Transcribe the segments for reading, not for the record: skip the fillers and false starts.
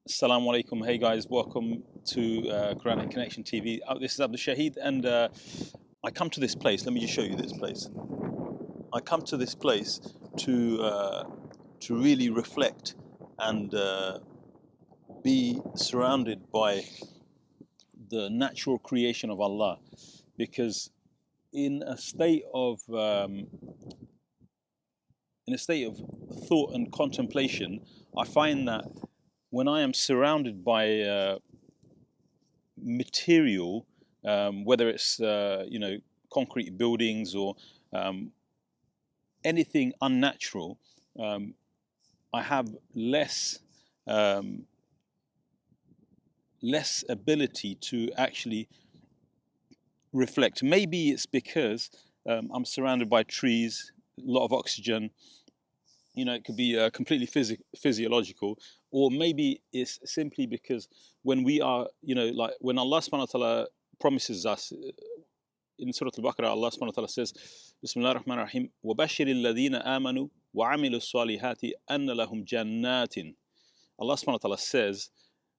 Assalamu alaikum. Hey guys, welcome to Quranic Connection TV. This is Abdul Shahid, and I come to this place. Let me just show you this place. I come to this place to really reflect and be surrounded by the natural creation of Allah, because in a state of thought and contemplation, I find that when I am surrounded by material, whether it's concrete buildings or anything unnatural, I have less ability to actually reflect. Maybe it's because I'm surrounded by trees, a lot of oxygen. It could be completely physiological, or maybe it's simply because when we are, like when Allah subhanahu wa ta'ala promises us in Surah Al-Baqarah, Allah subhanahu wa ta'ala says, Bismillah ar-Rahman ar-Rahim, وَبَشِّرِ الَّذِينَ آمَنُوا وَعَمِلُوا الصَّالِحَاتِ أَنَّ لَهُمْ جَنَّاتٍ. Allah subhanahu wa ta'ala says,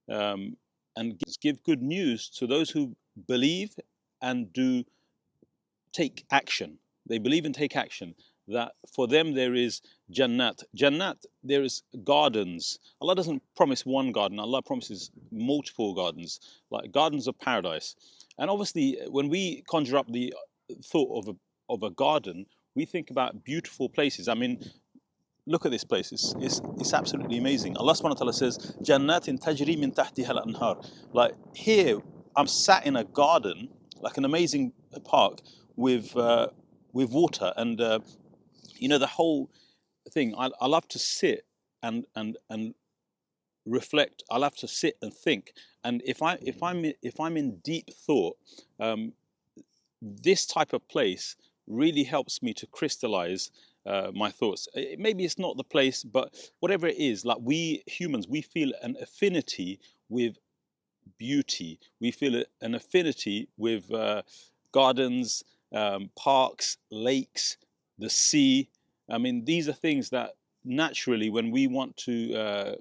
and give good news to those who believe and do take action. They believe and take action, that for them there is Jannat. Jannat, there is gardens. Allah doesn't promise one garden, Allah promises multiple gardens, like gardens of paradise. And obviously, when we conjure up the thought of a garden, we think about beautiful places. I mean, look at this place. It's absolutely amazing. Allah subhanahu wa ta'ala says, Jannatin tajri min tahtiha al-anhar. Like here, I'm sat in a garden, like an amazing park with water, and the whole thing. I love to sit and reflect. I love to sit and think. And if I'm in deep thought, this type of place really helps me to crystallize my thoughts. Maybe it's not the place, but whatever it is, like we humans, we feel an affinity with beauty. We feel an affinity with gardens, parks, lakes, the sea. I mean, these are things that naturally, when we want to,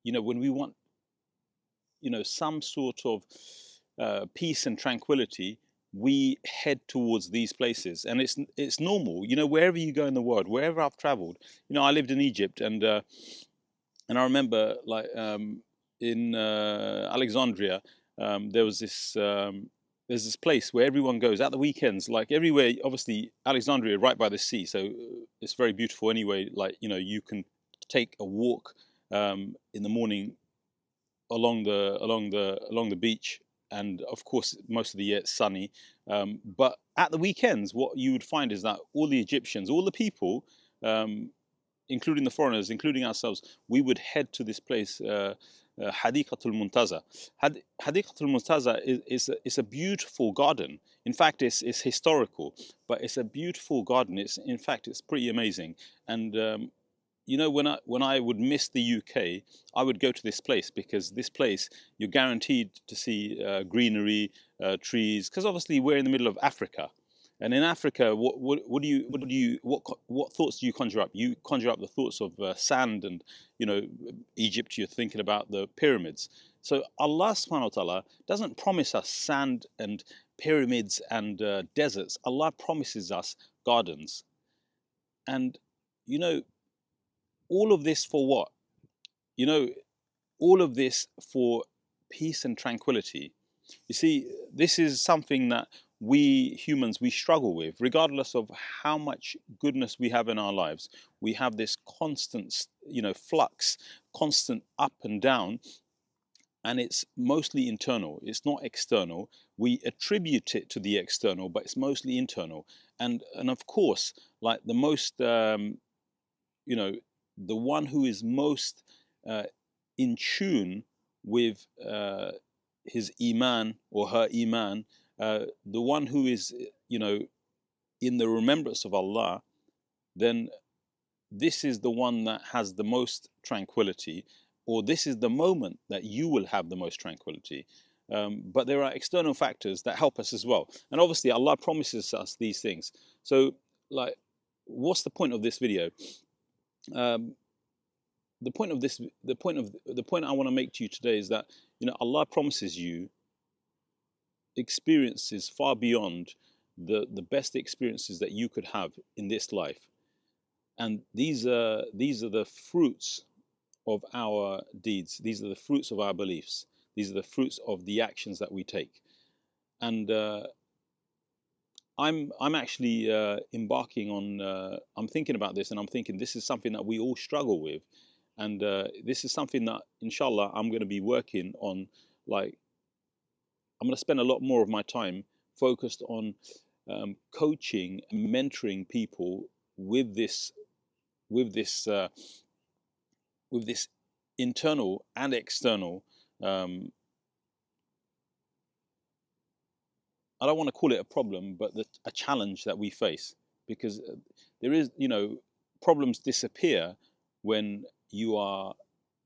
when we want, some sort of peace and tranquility, we head towards these places, and it's normal. Wherever you go in the world, wherever I've traveled. I lived in Egypt, and I remember, like, in Alexandria, there was this. There's this place where everyone goes at the weekends, like everywhere. Obviously, Alexandria, right by the sea, so it's very beautiful. Anyway, like you can take a walk in the morning along the beach, and of course most of the year it's sunny. But at the weekends, what you would find is that all the Egyptians, all the people, including the foreigners, including ourselves, we would head to this place, Hadiqatul Muntaza. Hadiqatul Muntaza is a beautiful garden. In fact, it's historical, but it's a beautiful garden. It's pretty amazing. And when I would miss the UK, I would go to this place, because this place you're guaranteed to see greenery, trees, because obviously we're in the middle of Africa. And in Africa, what thoughts do you conjure up? You conjure up the thoughts of sand, and Egypt. You're thinking about the pyramids. So Allah subhanahu wa ta'ala doesn't promise us sand and pyramids and deserts. Allah promises us gardens. And all of this for what? All of this for peace and tranquility. You see, this is something that we humans, we struggle with, regardless of how much goodness we have in our lives. We have this constant, flux, constant up and down, and it's mostly internal. It's not external. We attribute it to the external, but it's mostly internal. And of course, like the most, the one who is most in tune with his iman or her iman, the one who is, in the remembrance of Allah, then this is the one that has the most tranquility, or this is the moment that you will have the most tranquility. But there are external factors that help us as well. And obviously Allah promises us these things. So, like, what's the point of this video? the point of this, the point I want to make to you today is that, Allah promises you experiences far beyond the best experiences that you could have in this life. And these are the fruits of our deeds. These are the fruits of our beliefs. These are the fruits of the actions that we take. And I'm actually embarking on. I'm thinking about this, and I'm thinking this is something that we all struggle with, and this is something that, inshallah, I'm going to be working on. Like, I'm going to spend a lot more of my time focused on coaching and mentoring people with this, with this, with this internal and external. I don't want to call it a problem, but a challenge that we face, because there is, problems disappear when you are,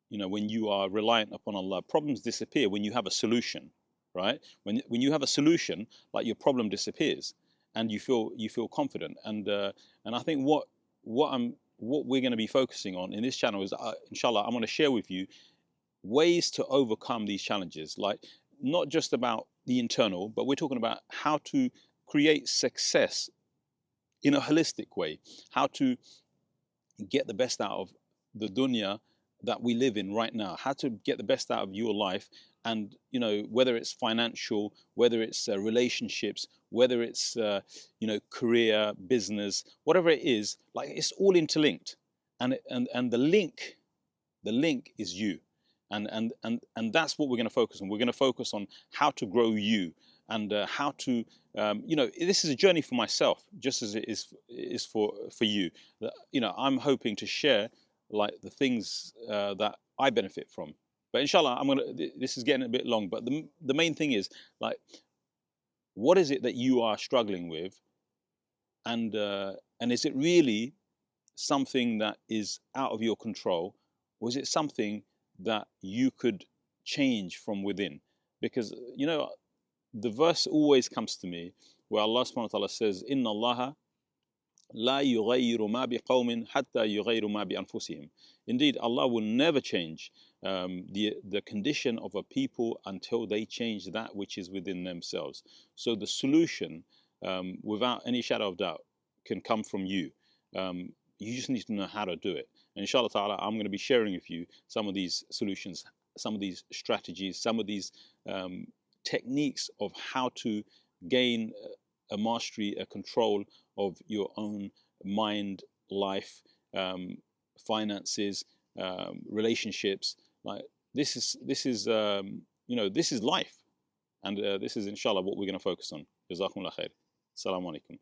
when you are reliant upon Allah. Problems disappear when you have a solution, right? When you have a solution, like, your problem disappears, and you feel confident. And I think what we're going to be focusing on in this channel is, inshallah, I'm going to share with you ways to overcome these challenges, like, not just about the internal, but we're talking about how to create success in a holistic way, how to get the best out of the dunya that we live in right now, how to get the best out of your life. And, whether it's financial, whether it's relationships, whether it's career, business, whatever it is, like, it's all interlinked. And the link is you. And that's what we're going to focus on. We're going to focus on how to grow you, and how to, this is a journey for myself, just as it is for you. I'm hoping to share, like, the things that I benefit from. But inshallah, this is getting a bit long, but the main thing is, like, what is it that you are struggling with, and is it really something that is out of your control, or is it something that you could change from within? Because, the verse always comes to me where Allah subhanahu wa ta'ala says, Inna Allaha la yughayyiru ma biqawmin hatta yughayyiru ma bi anfusihim. Indeed, Allah will never change the condition of a people until they change that which is within themselves. So the solution, without any shadow of doubt, can come from you. You just need to know how to do it. And inshallah ta'ala, I'm going to be sharing with you some of these solutions, some of these strategies, some of these techniques of how to gain a mastery, a control of your own mind, life, finances, relationships. Like, this is this is life. And this is, inshallah, what we're going to focus on. Jazakumullah khair. Assalamu alaikum.